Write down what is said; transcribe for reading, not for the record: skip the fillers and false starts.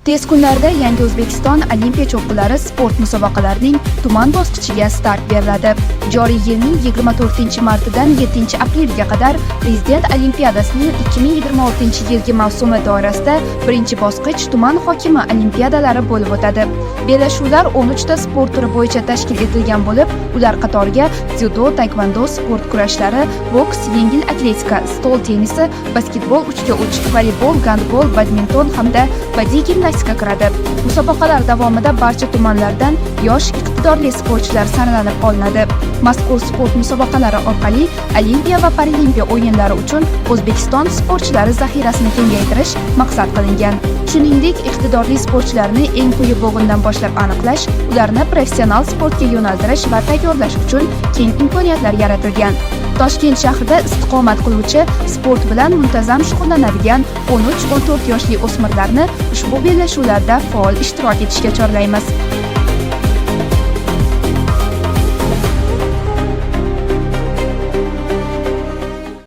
Tez kunlarda Yangi O'zbekiston Olimpiya cho'qqilari sport musobaqalarining tuman bosqichiga start beriladi. Joriy yilning 24-martidan 7-aprelga qadar Prezident Olimpiadasining 2026-yilgi mavsumi doirasida birinchi bosqich tuman hokimi olimpiadalari bo'lib o'tadi. Bellashuvlar 13 ta sport turi bo'yicha tashkil etilgan bo'lib, ular qatoriga dzyudo, taekvondo, sport kurashlari, boks, yengil atletika, stol tennisi, basketbol 3x3, voleybol, gandbol, badminton hamda badiiy gimnastika kiradi. Musobaqalar davomida barcha tumanlardan yosh iqtidorli sportchilar saralanib olinadi. Mazkur sport musobaqalari orqali Olimpiya va Paralimpiya o'yinlari uchun O'zbekiston sportchilari zaxirasini kengaytirish maqsad qilingan. Shuningdek, iqtidorli sportchilarni eng quyi bo'g'indan boshlab aniqlash, ularni professional sportga yo'naltirish va tayyorlash uchun keng imkoniyatlar yaratilgan. Toshkent shahrida istiqomat qiluvchi, sport bilan muntazam shug'ullanadigan 13-14 yoshli o'smirlarni ushbu bellashuvlarda faol ishtirok etishga chorlaymiz.